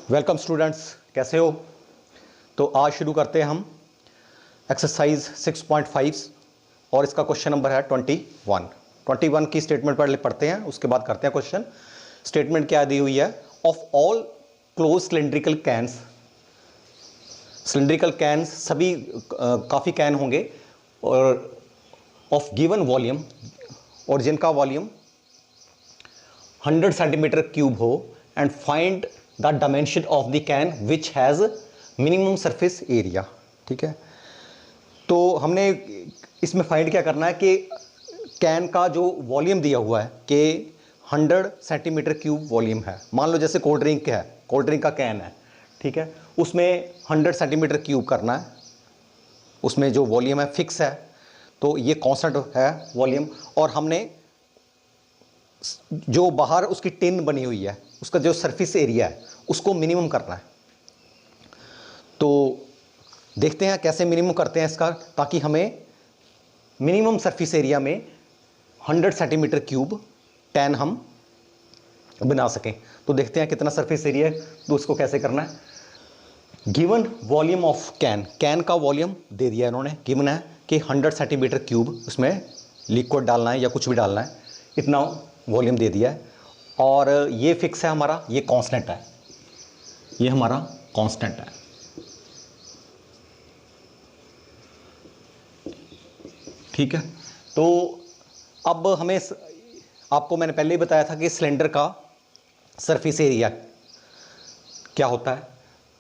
Welcome students, कैसे हो। तो आज शुरू करते हैं हम एक्सरसाइज 6.5 और इसका क्वेश्चन नंबर है 21 की स्टेटमेंट पढ़ते हैं, उसके बाद करते हैं क्वेश्चन। स्टेटमेंट क्या दी हुई है? Of all close cylindrical cans सभी काफ़ी कैन होंगे और ऑफ गिवन वॉल्यूम और जिनका वॉल्यूम 100 सेंटीमीटर क्यूब हो and find the dimension of the can which has minimum surface area. ठीक है, तो हमने इसमें फाइंड क्या करना है कि कैन का जो वॉल्यूम दिया हुआ है कि 100 सेंटीमीटर क्यूब वॉल्यूम है। मान लो जैसे कोल्ड ड्रिंक है, कोल्ड ड्रिंक का कैन है, ठीक है, उसमें 100 सेंटीमीटर क्यूब करना है, उसमें जो वॉल्यूम है फिक्स है, तो ये कांस्टेंट है वॉल्यूम। और हमने जो बाहर उसकी टिन बनी हुई है उसका जो सरफेस एरिया है उसको मिनिमम करना है। तो देखते हैं कैसे मिनिमम करते हैं इसका, ताकि हमें मिनिमम सरफेस एरिया में 100 सेंटीमीटर क्यूब टैन हम बना सकें। तो देखते हैं कितना सरफेस एरिया है, तो उसको कैसे करना है। गिवन वॉल्यूम ऑफ कैन का वॉल्यूम दे दिया इन्होंने, गिवन है कि 100 सेंटीमीटर क्यूब उसमें लिक्विड डालना है या कुछ भी डालना है, इतना वॉल्यूम दे दिया है। और ये फिक्स है हमारा, ये कांस्टेंट है, ये हमारा कांस्टेंट है। ठीक है, तो अब हमें आपको मैंने पहले ही बताया था कि सिलेंडर का सरफेस एरिया क्या होता है।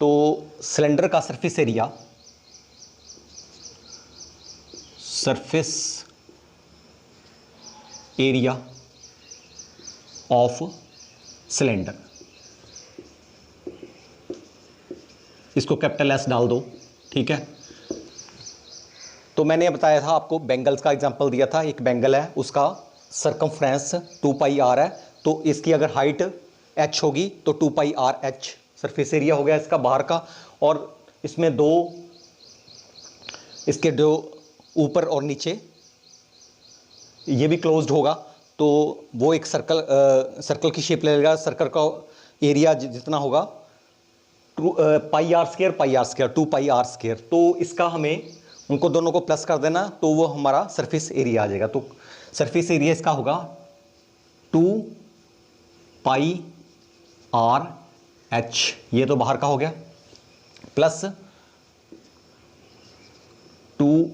तो सिलेंडर का सरफेस एरिया ऑफ सिलेंडर, इसको कैपिटल एस डाल दो। ठीक है, तो मैंने बताया था आपको, बेंगल्स का एग्जांपल दिया था। एक बेंगल है, उसका सरकमफ्रेंस 2 पाई आर है, तो इसकी अगर हाइट h होगी तो 2 pi r h surface area हो गया इसका बाहर का। और इसमें दो इसके जो ऊपर और नीचे ये भी क्लोज्ड होगा, तो वो एक सर्कल की शेप ले लेगा। सर्कल का एरिया जितना होगा pi r square 2 pi r square. तो इसका हमें उनको दोनों को प्लस कर देना, तो वो हमारा सरफेस एरिया आ जाएगा। तो सरफेस एरिया इसका होगा 2 पाई आर एच, ये तो बाहर का हो गया, प्लस 2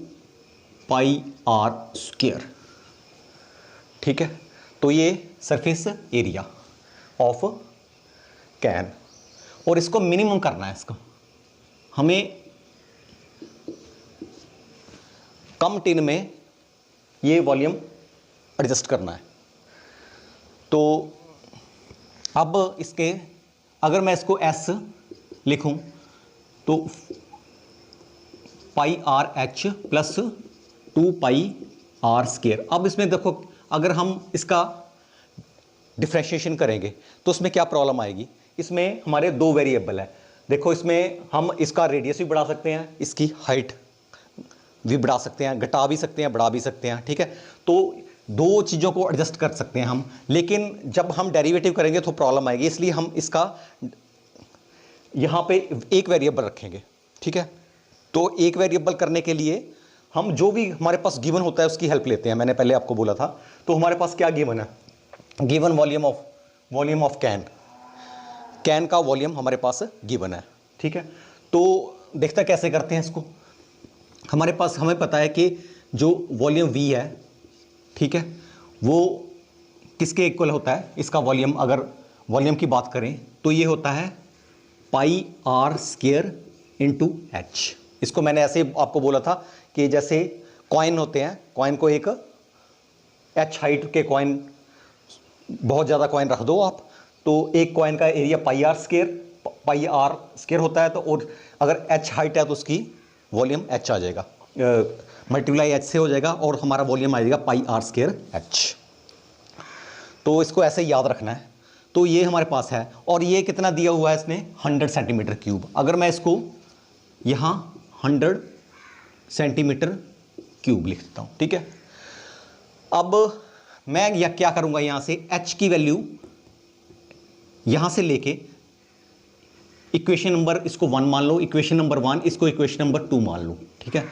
पाई आर स्क्वायर। ठीक है, तो ये सरफेस एरिया ऑफ कैन, और इसको मिनिमम करना है। इसको हमें कम टिन में ये वॉल्यूम एडजस्ट करना है। तो अब इसके अगर मैं इसको S लिखूं तो pi r h plus 2 pi r square. अब इसमें देखो, अगर हम इसका डिफरेंशिएशन करेंगे तो उसमें क्या प्रॉब्लम आएगी। इसमें हमारे दो वेरिएबल है। देखो, इसमें हम इसका रेडियस भी बढ़ा सकते हैं, इसकी हाइट भी बढ़ा सकते हैं, घटा भी सकते हैं, बढ़ा भी सकते हैं। ठीक है, तो दो चीज़ों को एडजस्ट कर सकते हैं हम, लेकिन जब हम डेरिवेटिव करेंगे तो प्रॉब्लम आएगी, इसलिए हम इसका यहाँ पे एक वेरिएबल रखेंगे। ठीक है, तो एक वेरिएबल करने के लिए हम जो भी हमारे पास गिवन होता है उसकी हेल्प लेते हैं। मैंने पहले आपको बोला था। तो हमारे पास क्या गिवन है? गिवन वॉल्यूम ऑफ कैन का वॉल्यूम हमारे पास गिवन है। ठीक है, तो देखते हैं कैसे करते हैं इसको। हमें पता है कि जो वॉल्यूम V है, ठीक है, वो किसके इक्वल होता है? इसका वॉल्यूम, अगर वॉल्यूम की बात करें तो ये होता है पाई आर स्क्वायर इंटू एच। इसको मैंने ऐसे आपको बोला था कि जैसे कॉइन होते हैं, कॉइन को एक h हाइट के कॉइन, बहुत ज़्यादा कॉइन रख दो आप, तो एक कॉइन का एरिया पाई आर स्क्वायर होता है। तो और अगर h हाइट है तो उसकी वॉल्यूम h आ जाएगा, मल्टीप्लाई h से हो जाएगा, और हमारा वॉल्यूम आ जाएगा पाई आर स्क्वायर h। तो इसको ऐसे याद रखना है। तो ये हमारे पास है, और ये कितना दिया हुआ है इसने? 100 सेंटीमीटर क्यूब। अगर मैं इसको यहाँ 100 सेंटीमीटर क्यूब लिख देता हूँ। ठीक है, अब मैं क्या करूँगा, यहाँ से h की वैल्यू यहाँ से लेके इक्वेशन नंबर इसको 1 मान लो, इक्वेशन नंबर 1 इसको इक्वेशन नंबर 2 मान लो, ठीक है।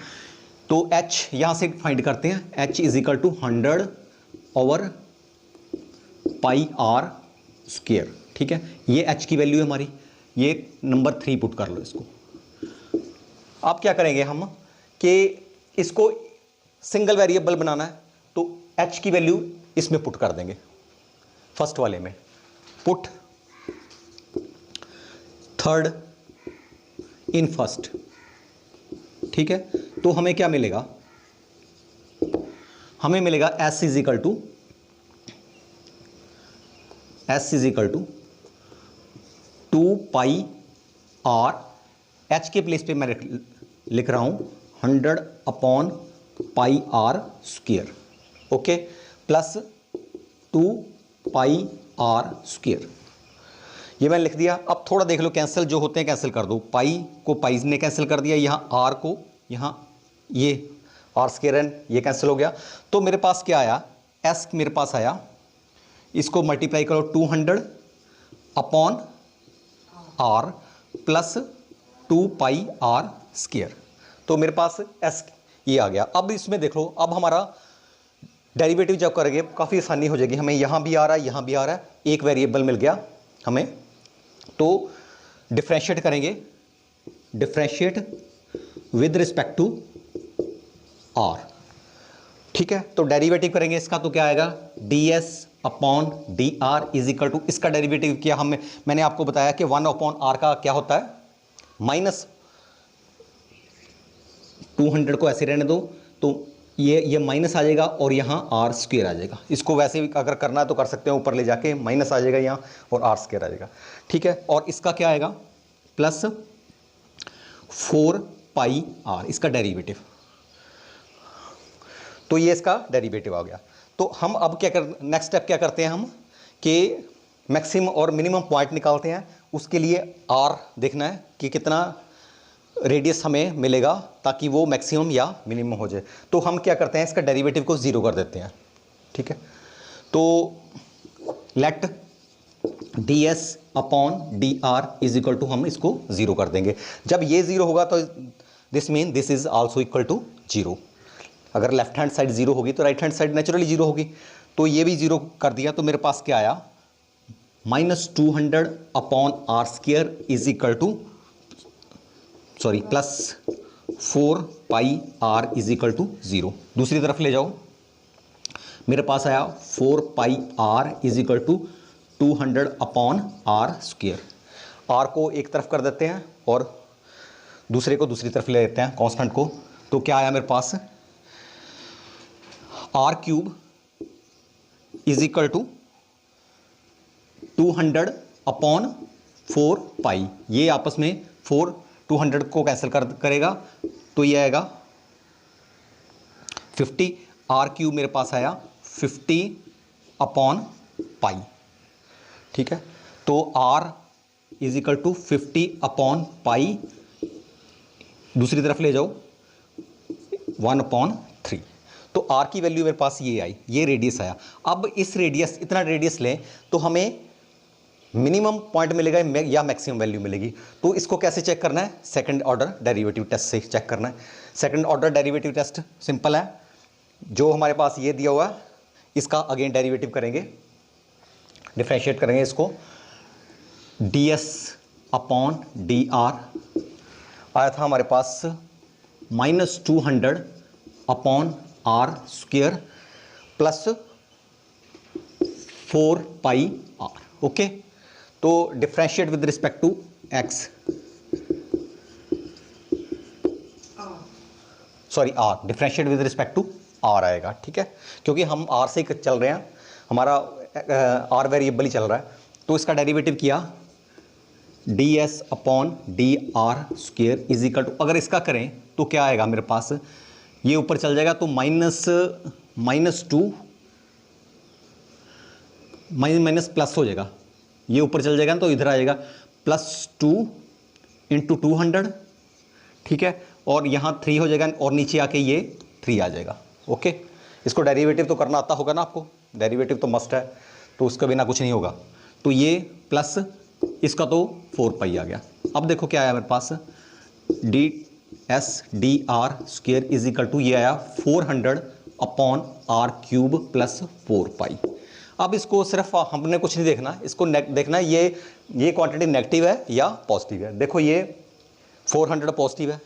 तो h यहां से फाइंड करते हैं, h is equal to 100 over pi r square, ठीक है। ये h की वैल्यू है हमारी, ये नंबर 3 पुट कर लो इसको। अब क्या करेंगे हम कि इसको सिंगल वेरिएबल बनाना है, तो h की वैल्यू इसमें पुट कर देंगे, फर्स्ट वाले में पुट थर्ड इन फर्स्ट, ठीक है। तो हमें क्या मिलेगा, हमें मिलेगा s is equal to 2 pi r, h के प्लेस पे मैं लिख रहा हूं 100 upon pi r square, okay, plus 2 pi r square, ये मैंने लिख दिया। अब थोड़ा देख लो, कैंसिल जो होते हैं कैंसिल कर दो, पाई को पाई ने कैंसिल कर दिया, यहाँ आर को यहाँ ये आर स्क्वायर एन ये कैंसिल हो गया। तो मेरे पास क्या आया, एस मेरे पास आया, इसको मल्टीप्लाई करो 200 upon r plus 2 pi r square, तो मेरे पास एस ये आ गया। अब इसमें देख लो, अब हमारा डेरिवेटिव जब करेंगे काफ़ी आसानी हो जाएगी, हमें यहाँ भी आ रहा है यहाँ भी आ रहा है, एक वेरिएबल मिल गया हमें, तो डिफरेंशिएट करेंगे, differentiate with respect to r, ठीक है। तो डेरिवेटिव करेंगे इसका, तो क्या आएगा, ds upon d r is equal to, इसका डेरिवेटिव किया हमने, मैंने आपको बताया कि 1 अपॉन आर का क्या होता है, माइनस 200 को ऐसे रहने दो, तो ये माइनस आ जाएगा और यहाँ आर स्क्वायर आ जाएगा। इसको वैसे भी अगर करना है तो कर सकते हैं, ऊपर ले जाके माइनस आ जाएगा यहाँ और आर स्क्वायर आ जाएगा, ठीक है। और इसका क्या आएगा, प्लस 4 पाई आर, इसका डेरिवेटिव, तो ये इसका डेरिवेटिव आ गया। तो हम अब क्या कर, नेक्स्ट स्टेप क्या करते हैं हम कि मैक्सिमम और मिनिमम पॉइंट निकालते हैं। उसके लिए आर देखना है कि कितना रेडियस हमें मिलेगा ताकि वो मैक्सिमम या मिनिमम हो जाए। तो हम क्या करते हैं, इसका डेरिवेटिव को 0 कर देते हैं, ठीक है। तो let ds upon d r is equal to, हम इसको 0 कर देंगे। जब ये 0 होगा तो this mean this is also equal to 0। अगर लेफ्ट हैंड साइड 0 होगी तो राइट हैंड साइड नेचुरली 0 होगी, तो ये भी 0 कर दिया। तो मेरे पास क्या आया, -200 upon r square is equal to, sorry, plus 4 pi r is equal to 0। दूसरी तरफ ले जाओ, मेरे पास आया 4 pi r is equal to 200 upon r square. R को एक तरफ कर देते हैं और दूसरे को दूसरी तरफ ले लेते हैं, कांस्टेंट को। तो क्या आया मेरे पास, r cube is equal to 200 upon 4 pi, ये आपस में 200 को कैंसिल करेगा, तो ये आएगा 50। आर क्यूब मेरे पास आया 50 अपॉन पाई, ठीक है। तो r is equal to 50 upon pi, दूसरी तरफ ले जाओ 1/3। तो आर की वैल्यू मेरे पास ये आई, ये रेडियस आया। अब इस रेडियस, इतना रेडियस लें तो हमें मिनिमम पॉइंट मिलेगा या मैक्सिमम वैल्यू मिलेगी। तो इसको कैसे चेक करना है, सेकंड ऑर्डर डेरिवेटिव टेस्ट से चेक करना है। Second order derivative test simple है, जो हमारे पास ये दिया हुआ है इसका अगेन डेरिवेटिव करेंगे, डिफरेंशिएट करेंगे इसको, ds अपॉन डी आर आया था हमारे पास -200 upon r square plus 4 pi r, okay. तो differentiate with respect to x, sorry r, differentiate with respect to r आएगा, ठीक है, क्योंकि हम आर से चल रहे हैं, हमारा आर वेरिएबल ही चल रहा है। तो इसका डेरिवेटिव किया, ds upon d r square is equal to, अगर इसका करें तो क्या आएगा मेरे पास, ये ऊपर चल जाएगा तो माइनस प्लस हो जाएगा, ये ऊपर चल जाएगा तो इधर आ जाएगा +2 × 200, ठीक है, और यहाँ 3 हो जाएगा और नीचे आके ये 3 आ जाएगा, ओके। इसको डेरिवेटिव तो करना आता होगा ना आपको, डेरिवेटिव तो मस्ट है, तो उसके बिना कुछ नहीं होगा। तो ये प्लस इसका तो 4 पाई आ गया। अब देखो क्या आया मेरे पास, d s d r square is equal to, ये आया 400 upon r cube plus 4 pi. अब इसको सिर्फ हमने कुछ नहीं देखना, इसको देखना ये क्वांटिटी नेगेटिव है या पॉजिटिव है। देखो ये 400 पॉजिटिव है,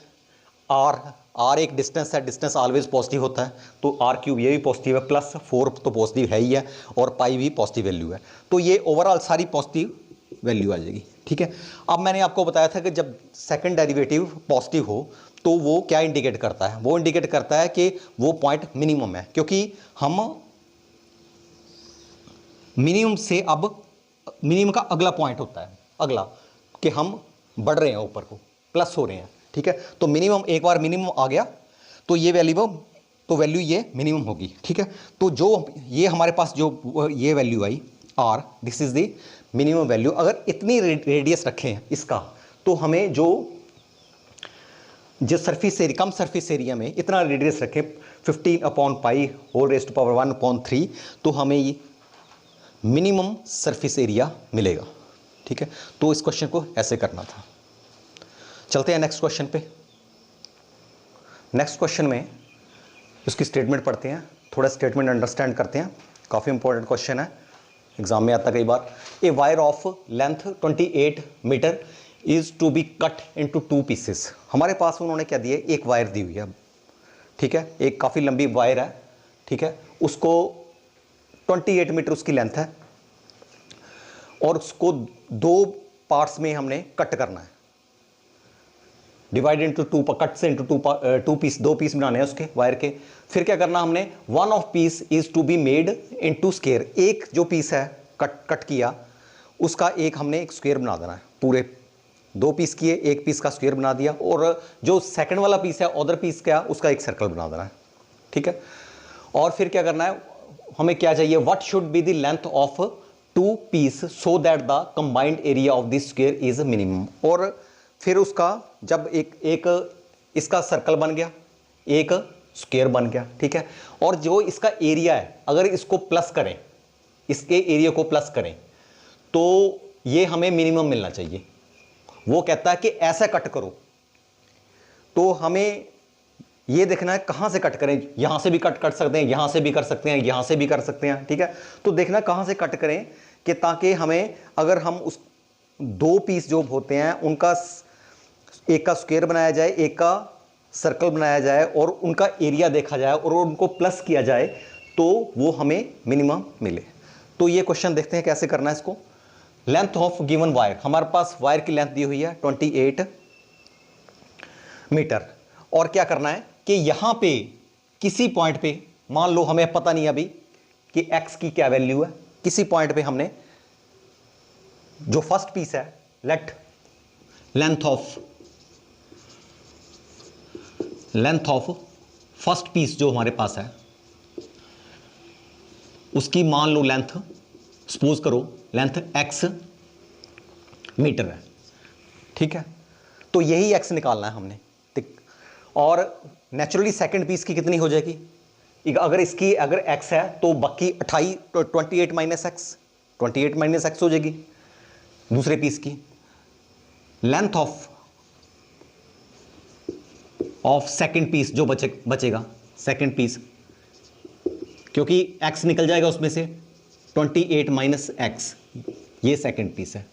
आर एक डिस्टेंस है, डिस्टेंस ऑलवेज पॉजिटिव होता है, तो आर क्यूब ये भी पॉजिटिव है, प्लस 4 तो पॉजिटिव है ही है, और पाई भी पॉजिटिव वैल्यू है, तो ये ओवरऑल सारी पॉजिटिव वैल्यू आ जाएगी। ठीक है, अब मैंने आपको बताया था कि जब सेकंड डेरिवेटिव पॉजिटिव हो तो वो क्या इंडिकेट करता है, वो इंडिकेट करता है कि वो पॉइंट मिनिमम है, क्योंकि हम मिनिमम से अब मिनिमम का अगला पॉइंट होता है, अगला कि हम बढ़ रहे हैं ऊपर को, प्लस हो रहे हैं। ठीक है, तो मिनिमम, एक बार मिनिमम आ गया तो ये वैल्यू ये मिनिमम होगी। ठीक है, तो जो ये हमारे पास जो ये वैल्यू आई r, this is the minimum value. अगर इतनी रेडियस रखें इसका, तो हमें जो सरफेस एरिया, कम सरफेस एरिया में इतना रेडियस रखें 15 upon pi whole raised to power 1 upon 3, तो हमें ये मिनिमम सरफेस एरिया मिलेगा। ठीक है, तो इस क्वेश्चन को ऐसे करना था। चलते हैं नेक्स्ट क्वेश्चन पे। नेक्स्ट क्वेश्चन में उसकी स्टेटमेंट पढ़ते हैं, थोड़ा स्टेटमेंट अंडरस्टैंड करते हैं, काफ़ी इंपॉर्टेंट क्वेश्चन है, एग्जाम में आता कई बार। A wire of length 28 metre is to be cut into 2 pieces. हमारे पास उन्होंने क्या दिया, एक वायर दी हुई है, ठीक है, एक काफ़ी लंबी वायर है, ठीक है, उसको 28 मीटर उसकी लेंथ है, और उसको 2 पार्ट्स में हमने कट करना है, डिवाइड इंटू 2, कट से इंटू 2 पीस, 2 पीस बनाने हैं उसके वायर के। फिर क्या करना हमने, one of piece is to be made into square. एक जो पीस है कट किया, उसका एक हमने एक स्क्वायर बना देना है, पूरे 2 पीस किए, एक पीस का स्क्वायर बना दिया, और जो सेकंड वाला पीस है अदर पीस का, उसका एक सर्कल बना देना है। ठीक है, और फिर क्या करना है, हमें क्या चाहिए, what should be the length of 2 piece so that the combined area of this square is minimum. और फिर उसका जब एक इसका सर्कल बन गया, एक स्क्वायर बन गया, ठीक है, और जो इसका एरिया है, अगर इसको प्लस करें, इसके एरिया को प्लस करें, तो ये हमें मिनिमम मिलना चाहिए। वो कहता है कि ऐसा कट करो, तो हमें ये देखना है कहां से कट करें, यहां से भी कट कर सकते हैं, यहां से भी कर सकते हैं, यहां से भी कर सकते हैं। ठीक है, तो देखना कहां से कट करें, कि ताकि हमें, अगर हम उस 2 पीस जो होते हैं उनका एक का स्क्वायर बनाया जाए, एक का सर्कल बनाया जाए, और उनका एरिया देखा जाए, और उनको प्लस किया जाए, तो वो हमें मिनिमम मिले। तो ये क्वेश्चन देखते हैं कैसे करना है इसको। लेंथ ऑफ गिवन वायर, हमारे पास वायर की लेंथ दी हुई है 28 मीटर, और क्या करना है कि यहां पे किसी पॉइंट पे, मान लो हमें पता नहीं अभी कि x की क्या वैल्यू है, किसी पॉइंट पे हमने जो फर्स्ट पीस है, let length of first piece जो हमारे पास है, उसकी मान लो लेंथ, सपोज करो लेंथ x मीटर है। ठीक है, तो यही x निकालना है हमने, और नेचुरली सेकंड पीस की कितनी हो जाएगी, अगर इसकी अगर x है तो बाकी 28 माइनस एक्स हो जाएगी दूसरे पीस की। लेंथ ऑफ सेकंड पीस जो बचेगा सेकंड पीस, क्योंकि x निकल जाएगा उसमें से, 28 माइनस एक्स, ये सेकंड पीस है।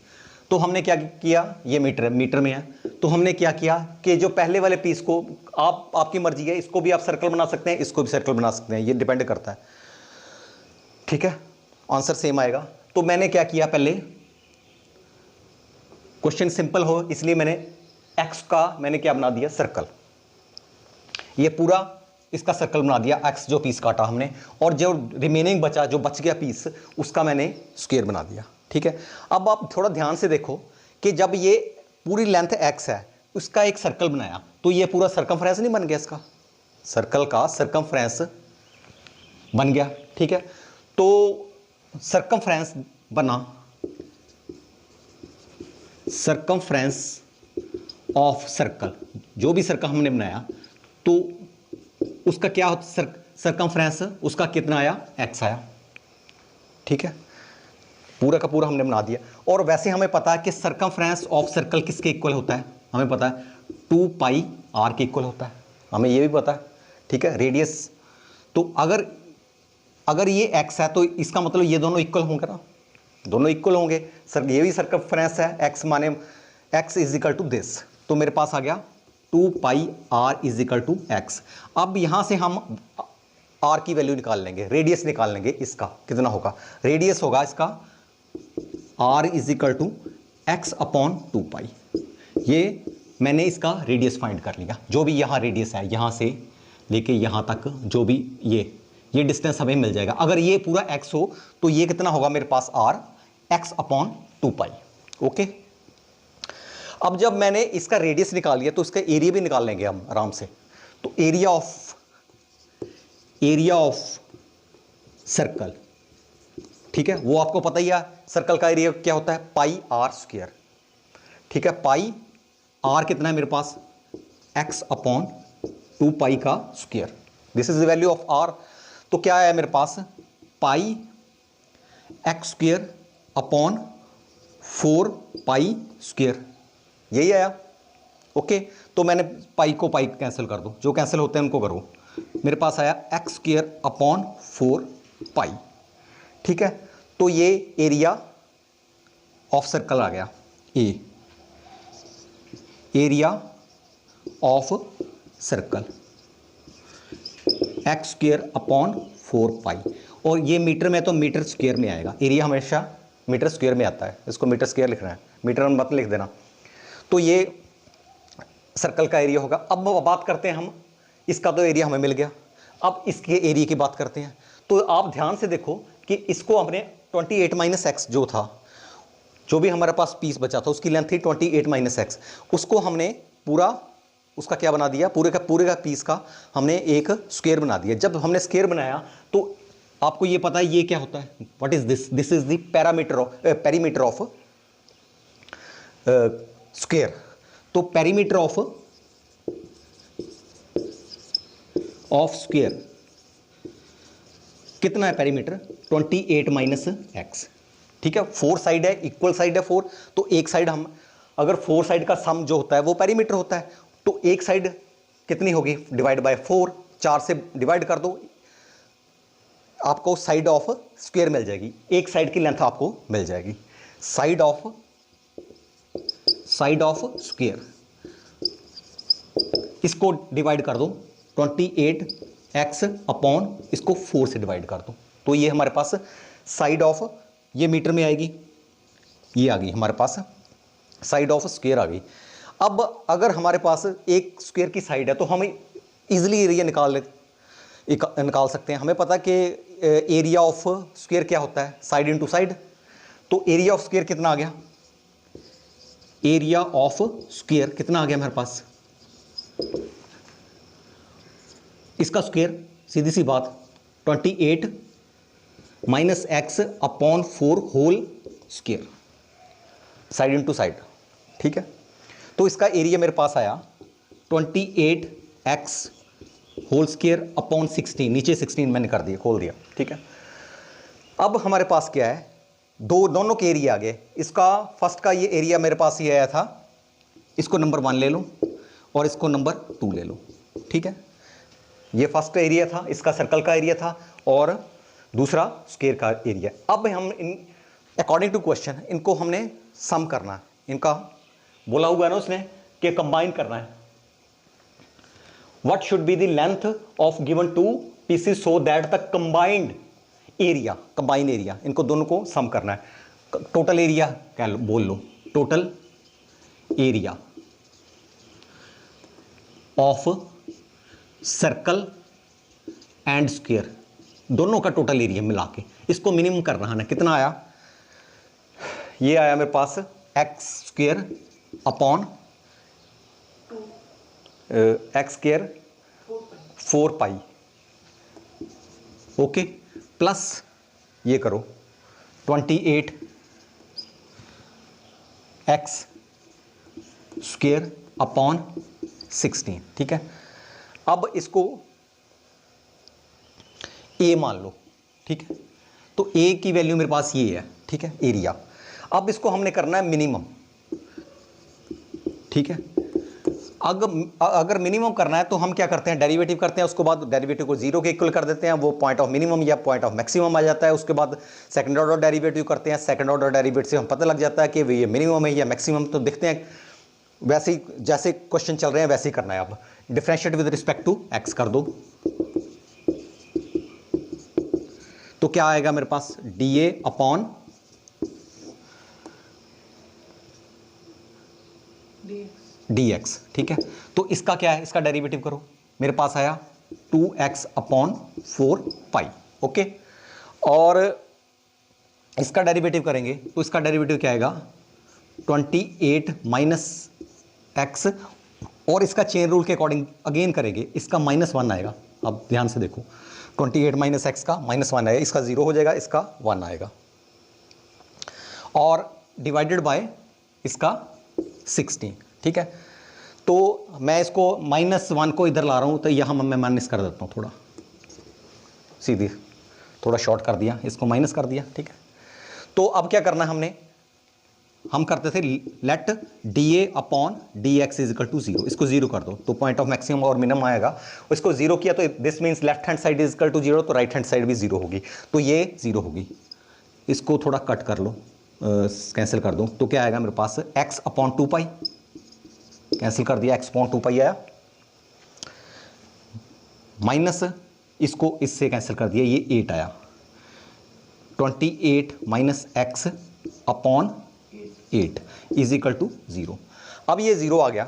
तो हमने क्या किया, ये मीटर में है, तो हमने क्या किया कि जो पहले वाले पीस को, आपकी मर्जी है, इसको भी आप सर्कल बना सकते हैं, इसको भी सर्कल बना सकते हैं, ये डिपेंड करता है। ठीक है, आंसर सेम आएगा। तो मैंने क्या किया, पहले क्वेश्चन सिंपल हो इसलिए मैंने x का मैंने क्या बना दिया, सर्कल, ये पूरा इसका सर्कल बना दिया, x जो पीस काटा हमने, और जो रिमेनिंग बचा, जो बच गया पीस, उसका मैंने स्क्वायर बना दिया। ठीक है, अब आप थोड़ा ध्यान से देखो कि जब ये पूरी लेंथ x है, उसका एक सर्कल बनाया, तो ये पूरा सर्कमफ्रेंस नहीं बन गया, इसका सर्कल का सर्कमफ्रेंस बन गया। ठीक है, तो सर्कमफ्रेंस बना, सर्कमफ्रेंस ऑफ सर्कल, जो भी सर्कल हमने बनाया, तो उसका क्या होता, सर्कमफ्रेंस उसका कितना आया, x आया। ठीक है, पूरा का पूरा हमने बना दिया। और वैसे हमें पता है कि सर्कमफ्रेंस ऑफ सर्कल किसके इक्वल होता है, हमें पता है 2 पाई आर के इक्वल होता है, हमें ये भी पता है, ठीक है। रेडियस तो अगर ये x है तो इसका मतलब ये दोनों इक्वल होंगे ना, दोनों इक्वल होंगे। सर ये भी सर्कमफ्रेंस है, x माने x is equal to this, तो मेरे पास आ गया 2 pi r is equal to x. अब यहां से हम r की वैल्यू निकाल लेंगे, रेडियस निकाल लेंगे, इसका कितना होगा, रेडियस होगा इसका r is equal to x upon 2 pi. ये मैंने इसका रेडियस फाइंड कर लिया, जो भी यहाँ रेडियस है यहाँ से लेके यहाँ तक जो भी ये डिस्टेंस हमें मिल जाएगा। अगर ये पूरा x हो तो ये कितना होगा मेरे पास r x अपॉन 2 पाई। ओके, अब जब मैंने इसका रेडियस निकाल लिया तो इसका एरिया भी निकाल लेंगे हम आराम से। तो एरिया ऑफ सर्कल, ठीक है, वो आपको पता ही है, सर्कल का एरिया क्या होता है, पाई आर स्क्वायर, ठीक है। पाई आर कितना है मेरे पास, x अपॉन 2 पाई का square, this is the value of r. तो क्या है मेरे पास, pi x square upon 4 pi square, यही आया। ओके, तो मैंने पाई को पाई कैंसिल कर दो, जो कैंसिल होते हैं उनको करो, मेरे पास आया एक्स स्क्वायर अपॉन 4 पाई, ठीक है। तो ये एरिया ऑफ सर्कल आ गया, area of circle x square upon 4 पाई, और ये मीटर में तो मीटर स्क्वायर में आएगा, एरिया हमेशा मीटर स्क्वायर में आता है, इसको मीटर स्क्वायर लिखना है, मीटर में मत लिख देना। तो ये सर्कल का एरिया होगा। अब बात करते हैं हम, इसका तो एरिया हमें मिल गया, अब इसके एरिया की बात करते हैं। तो आप ध्यान से देखो कि इसको हमने 28 माइनस एक्स जो था, जो भी हमारे पास पीस बचा था उसकी लेंथ थी 28 माइनस एक्स, उसको हमने पूरा उसका क्या बना दिया, पूरे का पीस का हमने एक स्क्वायर बना दिया। जब हमने स्क्वायर बनाया तो आपको ये पता है ये क्या होता है, what is this, this is the perimeter of square. तो पेरीमीटर ऑफ स्क्वायर कितना है, पेरीमीटर 28 माइनस एक्स, ठीक है। 4 साइड है, इक्वल साइड है 4, तो एक साइड हम अगर 4 साइड का सम जो होता है वो पेरीमीटर होता है, तो एक साइड कितनी होगी, डिवाइड बाय 4, 4 से डिवाइड कर दो, आपको साइड ऑफ स्क्वायर मिल जाएगी, एक साइड की लेंथ आपको मिल जाएगी, साइड ऑफ स्क्वायर। इसको डिवाइड कर दो 28x अपॉन इसको 4 से डिवाइड कर दो, तो ये हमारे पास साइड ऑफ, ये मीटर में आएगी, ये आ गई हमारे पास साइड ऑफ स्क्वायर आ गई। अब अगर हमारे पास एक स्क्वायर की साइड है तो हम इजीली एरिया निकाल सकते हैं। हमें पता कि एरिया ऑफ स्क्वायर क्या होता है, साइड इनटू साइड। तो एरिया ऑफ स्क्वायर कितना आ गया, एरिया ऑफ स्क्वायर कितना आ गया मेरे पास, इसका स्क्वायर सीधी सी बात 28 minus x upon 4 whole square, side into side, ठीक है। तो इसका एरिया मेरे पास आया 28x होल स्क्वायर अपॉन 16, नीचे 16 मैंने कर दिया, खोल दिया, ठीक है। अब हमारे पास क्या है, दोनों के एरिया आ गए। इसका फर्स्ट का ये एरिया मेरे पास ये आया था, इसको नंबर 1 ले लो और इसको नंबर 2 ले लो, ठीक है। ये फर्स्ट एरिया था, इसका सर्कल का एरिया था, और दूसरा स्क्वायर का एरिया। अब हम इन अकॉर्डिंग टू क्वेश्चन इनको हमने सम करना है, इनका बोला हुआ है ना उसने कि कंबाइन करना है। What should be the length of given 2 pieces so that the combined area, combine area, इनको दोनों को सम करना है। टोटल एरिया क्या बोल लो, total area of circle and square, दोनों का टोटल एरिया मिला के इसको मिनिमम करना है ना। कितना आया, ये आया मेरे पास x square upon x square 4 pi, okay, plus ये करो 28 एक्स स्क्वायर अपॉन 16, ठीक है। अब इसको ए मान लो, ठीक है। तो ए की वैल्यू मेरे पास ये है, ठीक है, एरिया। अब इसको हमने करना है मिनिमम, ठीक है। अगर मिनिमम करना है तो हम क्या करते हैं, डेरिवेटिव करते हैं, उसके बाद डेरिवेटिव को जीरो के इक्वल कर देते हैं, वो पॉइंट ऑफ मिनिमम या पॉइंट ऑफ मैक्सिमम आ जाता है। उसके बाद सेकंड ऑर्डर डेरिवेटिव करते हैं, सेकंड ऑर्डर डेरिवेटिव से हम पता लग जाता है कि ये मिनिमम है या मैक्सिमम। तो देखते हैं वैसे ही जैसे क्वेश्चन चल रहे हैं वैसे ही करना है। अब differentiate with respect to x कर दो, तो क्या आएगा मेरे पास, d a upon d x, ठीक है। तो इसका क्या है, इसका डेरिवेटिव करो, मेरे पास आया 2x अपॉन 4 पाई, ओके। और इसका डेरिवेटिव करेंगे तो इसका डेरिवेटिव क्या आएगा, 28 माइनस एक्स, और इसका चेन रूल के अकॉर्डिंग अगेन करेंगे, इसका -1 आएगा। अब ध्यान से देखो, 28 माइनस एक्स का -1 आएगा, इसका 0 हो जाएगा, इसका 1 आएगा, और डिवाइडेड बाय इसका 16, ठीक है। तो मैं इसको -1 को इधर ला रहा हूँ, तो यहाँ मैं माइनस कर देता हूँ, थोड़ा सीधी, थोड़ा शॉर्ट कर दिया, इसको माइनस कर दिया, ठीक है। तो अब क्या करना है हमने, हम करते थे let d a upon d x is equal to 0, इसको 0 कर दो तो पॉइंट ऑफ मैक्सिमम और मिनिमम आएगा। इसको 0 किया तो this means left hand side is equal to 0, तो राइट हैंड साइड भी 0 होगी, तो ये 0 होगी। इसको थोड़ा कट कर लो, कैंसिल कर दो, तो क्या आएगा मेरे पास, x अपॉन 2 पाई, कैंसिल कर दिया, x अपॉन 2 पाई आया, माइनस इसको इससे कैंसिल कर दिया, ये 8 आया, 28 minus x upon 8 is equal to 0। अब ये 0 आ गया,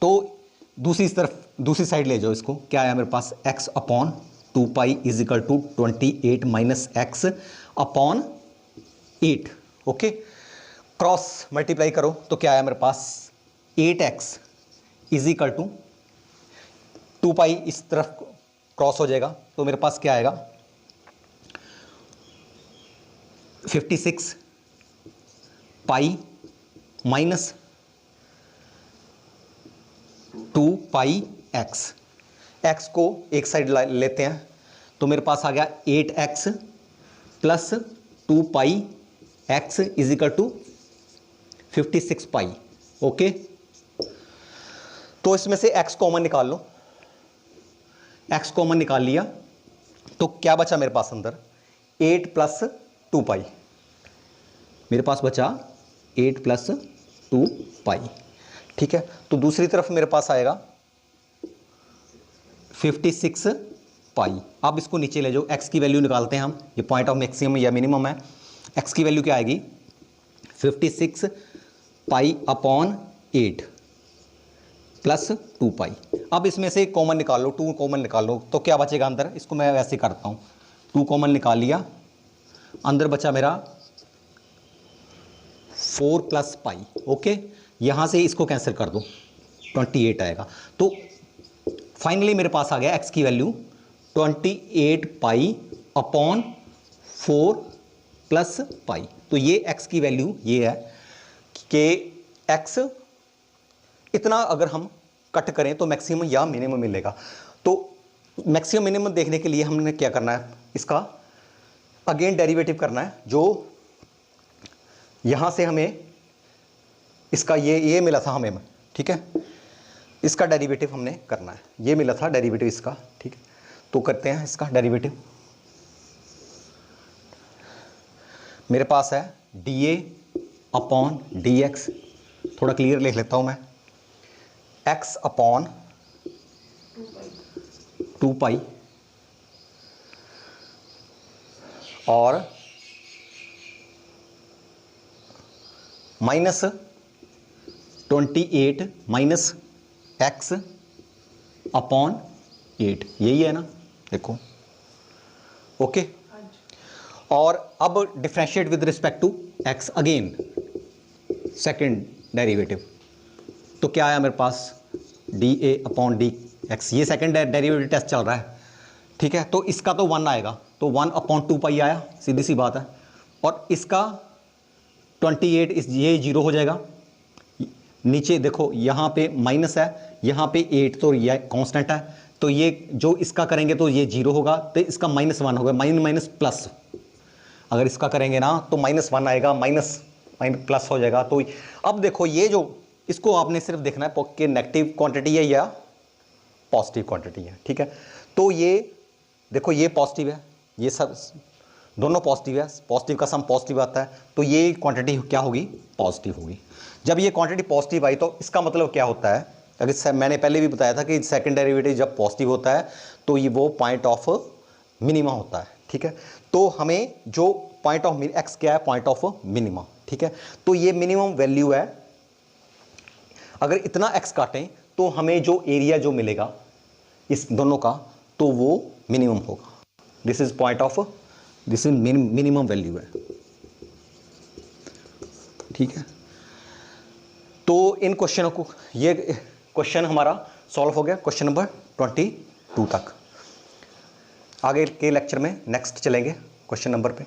तो दूसरी तरफ, दूसरी साइड ले जाओ इसको, क्या आया मेरे पास, x upon 2 pi is equal to 28 minus x upon 8, okay. Cross multiply करो तो क्या आया मेरे पास, 8x is equal to 2 pi, इस तरफ क्रॉस हो जाएगा, तो मेरे पास क्या आएगा, 56 pi minus 2 pi x, x को एक साइड लेते हैं, तो मेरे पास आ गया 8x plus 2 pi x is equal to 56 pi, okay. तो इसमें से x कॉमन निकाल लो, x कॉमन निकाल लिया, तो क्या बचा मेरे पास अंदर, 8 प्लस 2 पाई, मेरे पास बचा 8 प्लस 2 पाई, ठीक है। तो दूसरी तरफ मेरे पास आएगा 56 पाई। अब इसको नीचे ले जाओ, x की वैल्यू निकालते हैं हम, ये पॉइंट ऑफ मैक्सिमम या मिनिमम है, x की वैल्यू क्या आएगी, 56 पाई अपॉन 8 प्लस 2 पाई। अब इसमें से कॉमन निकाल लो, 2 कॉमन निकाल लो, तो क्या बचेगा अंदर, इसको मैं वैसे करता हूँ, 2 कॉमन निकाल लिया, अंदर बचा मेरा 4 प्लस पाई, ओके। यहाँ से इसको कैंसिल कर दो, 28 आएगा, तो फाइनली मेरे पास आ गया x की value 28 pi upon 4 plus pi. तो ये x की वैल्यू ये है कि x इतना अगर हम कट करें तो मैक्सिमम या मिनिमम मिलेगा। तो मैक्सिमम मिनिमम देखने के लिए हमने क्या करना है, इसका अगेन डेरिवेटिव करना है, जो यहाँ से हमें इसका ये मिला था हमें, ठीक है, इसका डेरिवेटिव हमने करना है, ये मिला था डेरिवेटिव इसका, ठीक है। तो करते हैं इसका डेरिवेटिव, मेरे पास है D a upon d x, थोड़ा क्लियर लिख लेता हूँ मैं, x अपॉन 2 पाई और माइनस 28 माइनस x अपॉन 8, यही है ना, देखो, ओके। और अब differentiate with respect to x, again second derivative, तो क्या आया मेरे पास, d a upon d x, ये सेकंड डेरिवेटिव टेस्ट चल रहा है, ठीक है। तो इसका तो 1 आएगा, तो 1 अपॉन 2 पाई आया, सीधी सी बात है, और इसका 28 ये 0 हो जाएगा, नीचे देखो यहाँ पे माइनस है, यहाँ पे 8, तो ये कांस्टेंट है, तो ये जो इसका करेंगे तो ये 0 होगा, तो इसका -1 होगा, माइनस प्लस, अगर इसका करेंगे ना तो -1 आएगा, माइनस प्लस हो जाएगा। तो अब देखो ये जो इसको आपने सिर्फ देखना है कि नेगेटिव क्वांटिटी है या पॉजिटिव क्वांटिटी है, ठीक है। तो ये देखो ये पॉजिटिव है, ये सब दोनों पॉजिटिव है, पॉजिटिव का सम पॉजिटिव आता है, तो ये क्वांटिटी क्या होगी, पॉजिटिव होगी। जब ये क्वांटिटी पॉजिटिव आई तो इसका मतलब क्या होता है, अगर मैंने पहले भी बताया था कि सेकंड डेरिवेटिव जब पॉजिटिव होता है तो ये वो पॉइंट ऑफ मिनिमा होता है, ठीक है। तो हमें जो पॉइंट ऑफ एक्स क्या है, पॉइंट ऑफ मिनिमा, ठीक है। तो ये मिनिमम वैल्यू है, अगर इतना एक्स काटें तो हमें जो एरिया जो मिलेगा इस दोनों का तो वो मिनिमम होगा। This is point of, this is minimum value है, ठीक है। तो इन क्वेश्चनों को, ये क्वेश्चन हमारा सॉल्व हो गया, क्वेश्चन नंबर 22 तक। आगे के लेक्चर में नेक्स्ट चलेंगे क्वेश्चन नंबर पे।